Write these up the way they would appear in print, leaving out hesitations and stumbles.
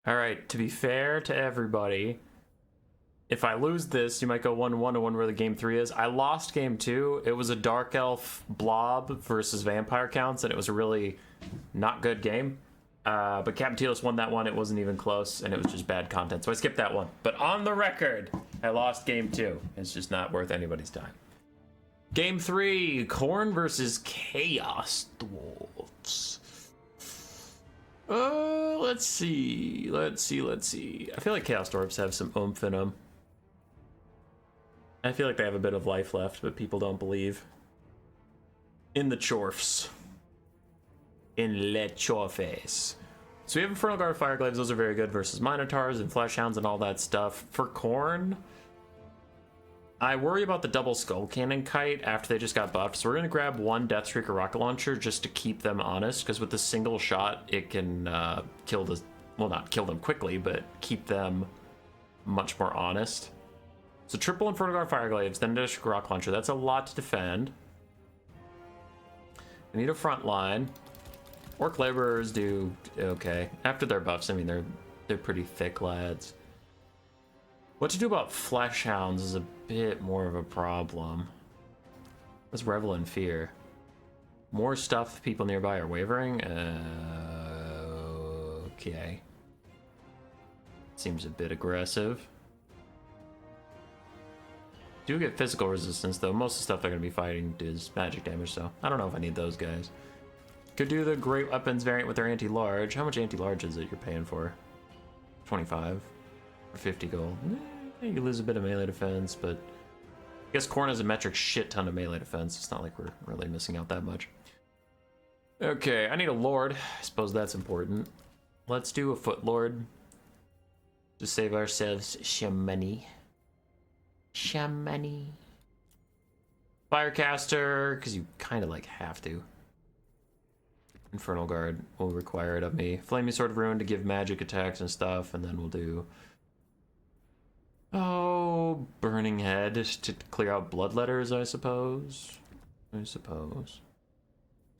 All right, to be fair to everybody, if I lose this, you might go 1-1 to wonder where the game 3 is. I lost game 2. It was a Dark Elf blob versus Vampire counts, and it was a really not good game. But Captain Telos won that one. It wasn't even close, and it was just bad content, so I skipped that one. But on the record, I lost game 2. It's just not worth anybody's time. Game 3, Khorne versus Chaos Dwarves. Let's see. I feel like Chaos Dwarves have some oomph in them. I feel like they have a bit of life left, but people don't believe. In the Chorfs. In Le Chorfes. So we have Infernal Guard, Fireglaves. Those are very good versus Minotaurs and Fleshhounds and all that stuff. For Khorne, I worry about the double Skull Cannon Kite after they just got buffed. So we're going to grab one Deathstreak or Rocket Launcher just to keep them honest, because with the single shot, it can kill the... Well, not kill them quickly, but keep them much more honest. So triple Infernal Guard, Fireglaves, then Deathstreak, Rocket Launcher. That's a lot to defend. I need a front line. Orc Laborers do okay. After their buffs, I mean, they're pretty thick lads. What to do about Fleshhounds is a bit more of a problem. Let's Revel in Fear. More stuff people nearby are wavering. Okay. Seems a bit aggressive. Do get physical resistance, though. Most of the stuff they're going to be fighting is magic damage, so I don't know if I need those guys. Could do the Great Weapons variant with their anti-large. How much anti-large is it you're paying for? 25 or 50 gold. You lose a bit of melee defense, but I guess Khorne has a metric shit ton of melee defense. It's not like we're really missing out that much. Okay, I need a lord. I suppose that's important. Let's do a foot lord to save ourselves some money. Firecaster, because you kind of like have to. Infernal Guard will require it of me. Flaming Sword of Ruin to give magic attacks and stuff, and then we'll do... Oh, Burning Head to clear out Bloodletters, I suppose.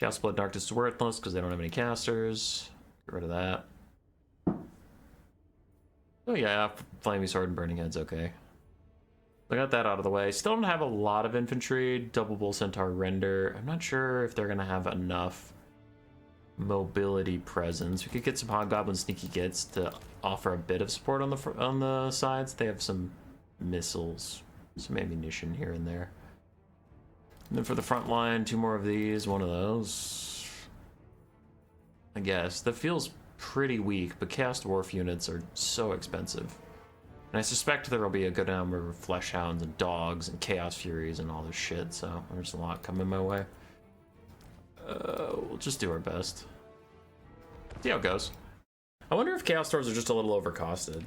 Chaos Blood Darkness is worthless because they don't have any casters. Get rid of that. Oh yeah, Flaming Sword and Burning Head's okay. I got that out of the way. Still don't have a lot of infantry. Double Bull Centaur Render. I'm not sure if they're gonna have enough mobility presence. We could get some Hobgoblin Sneaky Gits to offer a bit of support on the sides. They have some missiles, some ammunition here and there. And then for the front line, 2 more of these, 1 of those. I guess that feels pretty weak, but Chaos Dwarf units are so expensive. And I suspect there will be a good number of Fleshhounds and Dogs and Chaos Furies and all this shit, so there's a lot coming my way. We'll just do our best. See how it goes. I wonder if Chaos Dwarves are just a little overcosted.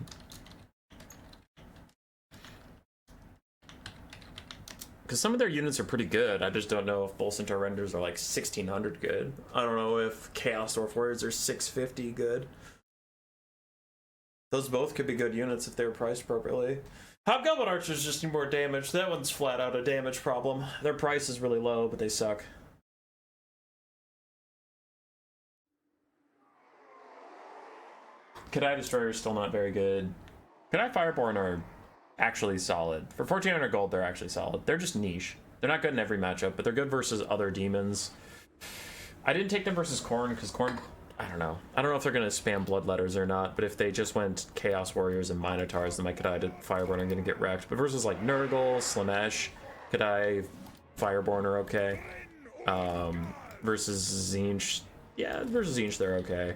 Because some of their units are pretty good. I just don't know if Bull Centaur Renders are like 1600 good. I don't know if Chaos Dwarf Warriors are 650 good. Those both could be good units if they were priced appropriately. Hobgoblin Archers just need more damage. That one's flat out a damage problem. Their price is really low, but they suck. Kadai Destroyer is still not very good. Kadai Fireborn are actually solid. For 1400 gold, they're actually solid. They're just niche. They're not good in every matchup, but they're good versus other demons. I didn't take them versus Khorne, because Khorne, I don't know. I don't know if they're going to spam Bloodletters or not, but if they just went Chaos Warriors and Minotaurs, then my Kadai Fireborn are going to get wrecked. But versus like Nurgle, Slanesh, Kadai Fireborn are okay. Versus Tzeentch, yeah, versus Tzeentch they're okay.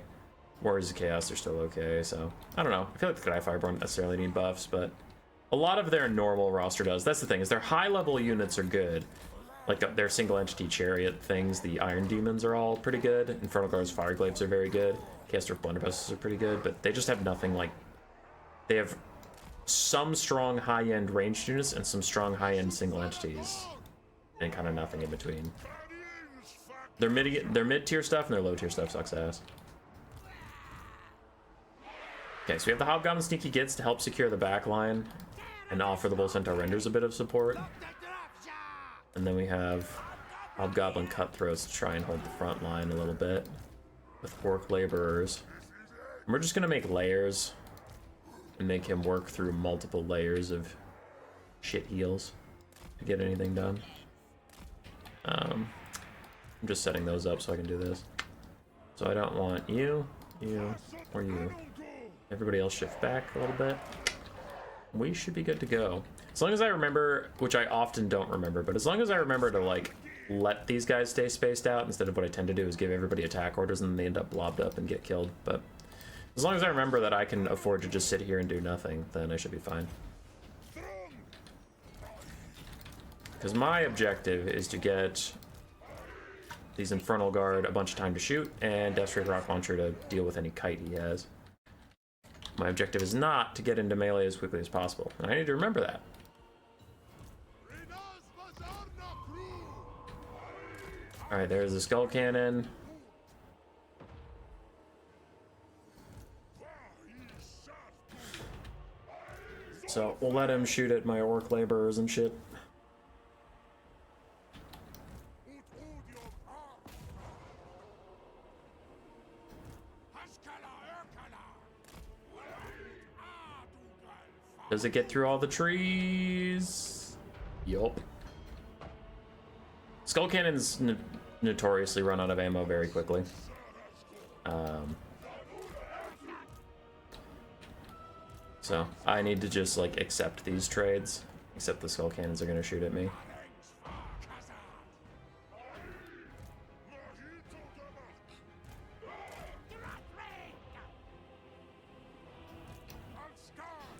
Warriors of Chaos are still okay, so I don't know. I feel like the Kadai Fireborn don't necessarily need buffs, but a lot of their normal roster does. That's the thing, is their high-level units are good. Like their single-entity chariot things, the Iron Demons are all pretty good. Infernal Guards, Fireglaves are very good. Chaos Dwarf Blunderbusses are pretty good, but they just have nothing like... They have some strong high-end ranged units and some strong high-end single entities. And kind of nothing in between. Their mid-tier stuff and their low-tier stuff sucks ass. Okay, so we have the Hobgoblin Sneaky Gits to help secure the back line and offer the Bull Centaur Renders a bit of support. And then we have Hobgoblin Cutthroats to try and hold the front line a little bit with Orc Laborers. And we're just gonna make layers and make him work through multiple layers of shit heals to get anything done. I'm just setting those up so I can do this. So I don't want you, you, or you. Everybody else shift back a little bit. We should be good to go. As long as I remember, which I often don't remember, but as long as I remember to like let these guys stay spaced out instead of what I tend to do is give everybody attack orders and then they end up blobbed up and get killed. But as long as I remember that I can afford to just sit here and do nothing, then I should be fine. Because my objective is to get these Infernal Guard a bunch of time to shoot and Deathstreak Rock Launcher to deal with any kite he has. My objective is not to get into melee as quickly as possible, and I need to remember that. Alright, there's the Skull Cannon. So we'll let him shoot at my Orc Laborers and shit. Does it get through all the trees? Yup. Skull Cannons notoriously run out of ammo very quickly. So I need to just like accept these trades, except the Skull Cannons are gonna shoot at me.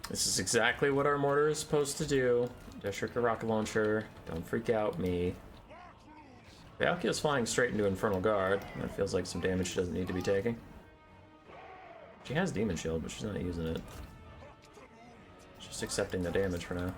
This is exactly what our mortar is supposed to do. Deathstreak Rocket Launcher, don't freak out me. Valkyria's flying straight into Infernal Guard. That feels like some damage she doesn't need to be taking. She has Demon Shield, but she's not using it. Just accepting the damage for now.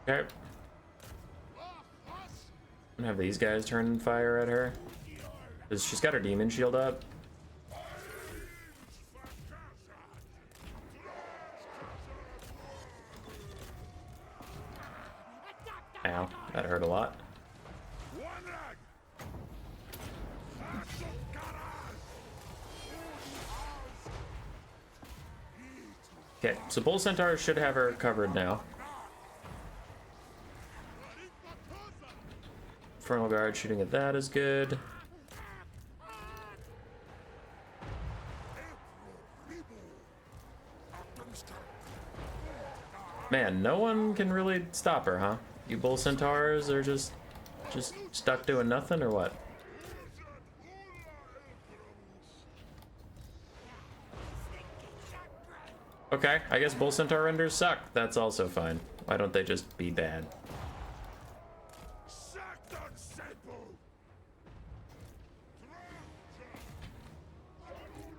Okay. I'm gonna have these guys turn fire at her. Because she's got her demon shield up. Ow, that hurt a lot. Okay, so Bull Centaur should have her covered now. Infernal Guard shooting at that is good. Man, no one can really stop her, huh? You Bull Centaurs are just stuck doing nothing, or what? Okay, I guess Bull Centaur renders suck. That's also fine. Why don't they just be bad?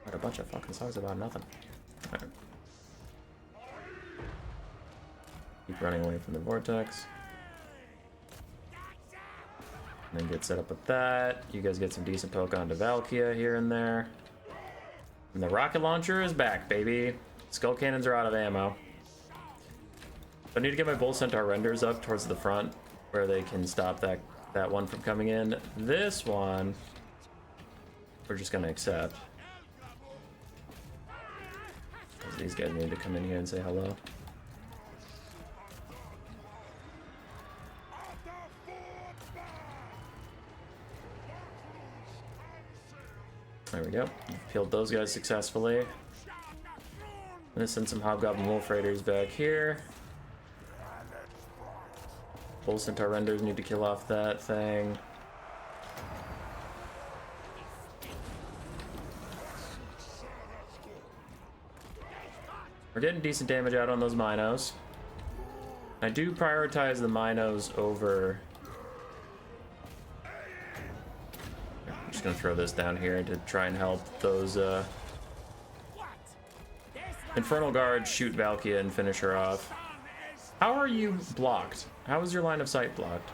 What a bunch of fucking songs about nothing. Right. Keep running away from the vortex. And then get set up with that. You guys get some decent poke onto Valkyria here and there. And the rocket launcher is back, baby. Skull cannons are out of ammo. I need to get my Bull Centaur renders up towards the front where they can stop that one from coming in. This one, we're just gonna accept. These guys need to come in here and say hello. There we go. Peeled those guys successfully. I'm gonna send some Hobgoblin Wolf Raiders back here. Bull Centaur Renders need to kill off that thing. We're getting decent damage out on those Minos. I do prioritize the Minos over... I'm just gonna throw this down here to try and help those Infernal Guard shoot Valkyria and finish her off. How are you blocked? How is your line of sight blocked?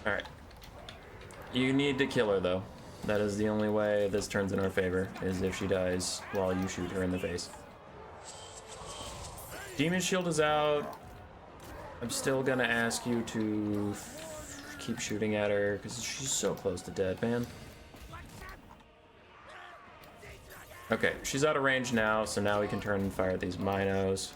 Alright. You need to kill her, though. That is the only way this turns in our favor, is if she dies while you shoot her in the face. Demon Shield is out. I'm still gonna ask you to keep shooting at her, because she's so close to dead, man. Okay, she's out of range now, so now we can turn and fire at these Minos.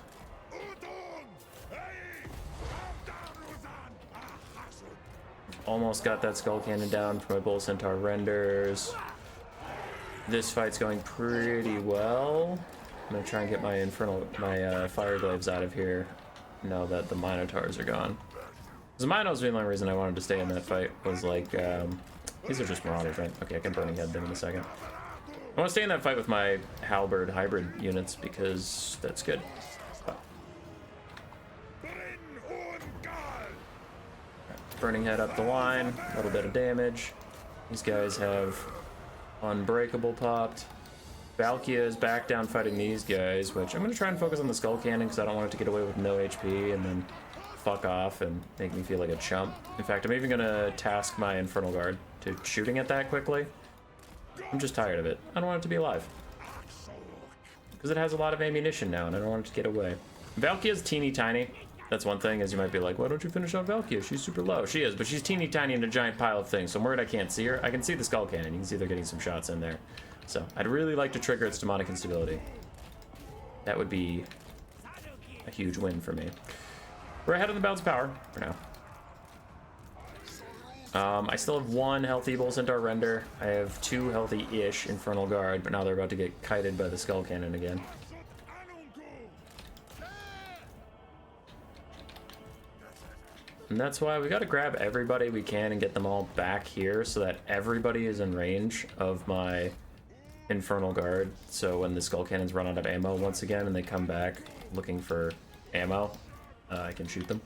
Almost got that Skull Cannon down for my Bull Centaur renders. This fight's going pretty well. I'm gonna try and get my Fire Glaives out of here now that the Minotaurs are gone. The Minos, the only reason I wanted to stay in that fight was like, these are just Marauders, right? Okay, I can Burning Head them in a second. I want to stay in that fight with my Halberd hybrid units because that's good. Oh. Burning Head up the line, a little bit of damage. These guys have Unbreakable popped. Valkia is back down fighting these guys, which I'm going to try and focus on the Skull Cannon because I don't want it to get away with no HP and then fuck off and make me feel like a chump. In fact, I'm even going to task my Infernal Guard to shooting at that quickly. I'm just tired of it. I don't want it to be alive. Because it has a lot of ammunition now and I don't want it to get away. Valkia's teeny tiny. That's one thing, as you might be like, why don't you finish off Valkia? She's super low. She is, but she's teeny tiny in a giant pile of things. So I'm worried I can't see her. I can see the Skull Cannon. You can see they're getting some shots in there. So I'd really like to trigger its demonic instability. That would be a huge win for me. We're ahead of the balance of power for now. I still have one healthy Bull Centaur render. I have two healthy-ish Infernal Guard, but now they're about to get kited by the Skull Cannon again. And that's why we gotta grab everybody we can and get them all back here so that everybody is in range of my Infernal Guard. So when the Skull Cannons run out of ammo once again and they come back looking for ammo, I can shoot them.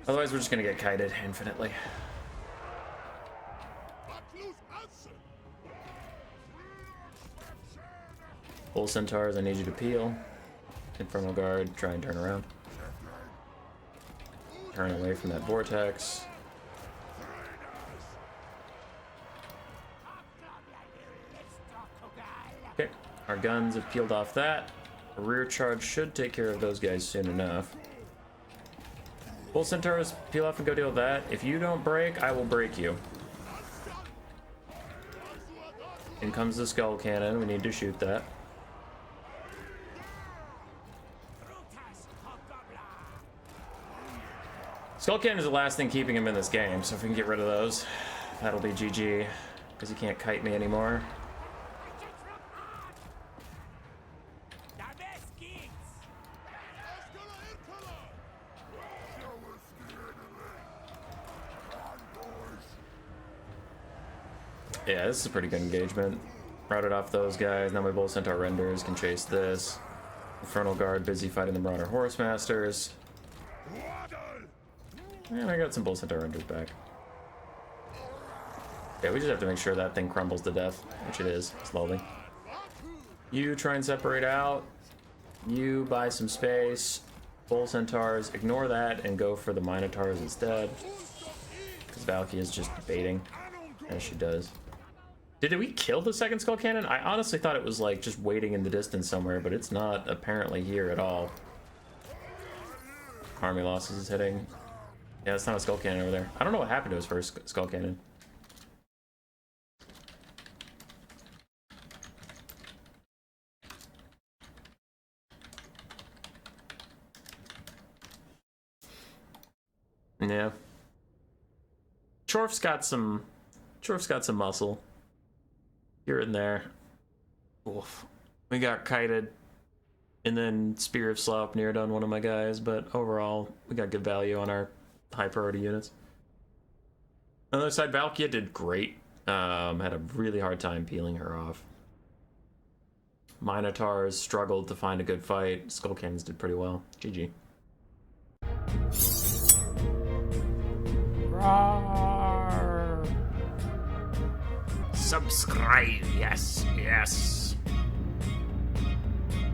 Otherwise, we're just gonna get kited infinitely. Bull Centaurs, I need you to peel. Infernal Guard, try and turn around. Turn away from that vortex. Okay, our guns have peeled off that. A rear charge should take care of those guys soon enough. Bull Centaurs, peel off and go deal with that. If you don't break, I will break you. In comes the Skull Cannon. We need to shoot that. Skull Cannon is the last thing keeping him in this game, so if we can get rid of those, that'll be GG, because he can't kite me anymore. Yeah, this is a pretty good engagement. Routed off those guys. Now my Bull Centaur renders can chase this. Infernal Guard busy fighting the Marauder Horse Masters. And I got some Bull Centaur renders back. Yeah, we just have to make sure that thing crumbles to death, which it is, slowly. You try and separate out. You buy some space. Bull Centaurs, ignore that and go for the Minotaurs instead. Because Valkia is just baiting, as she does. Did we kill the second Skull Cannon? I honestly thought it was like just waiting in the distance somewhere, but it's not apparently here at all. Army losses is hitting. Yeah, it's not a Skull Cannon over there. I don't know what happened to his first Skull Cannon. Yeah. Chorf's got some muscle. Here and there. Oof. We got kited. And then Spear of Slop neared on one of my guys, but overall, we got good value on our high priority units. On the other side, Valkia did great. Had a really hard time peeling her off. Minotaurs struggled to find a good fight. Skull Cannons did pretty well. GG. Roar. Subscribe, yes, yes.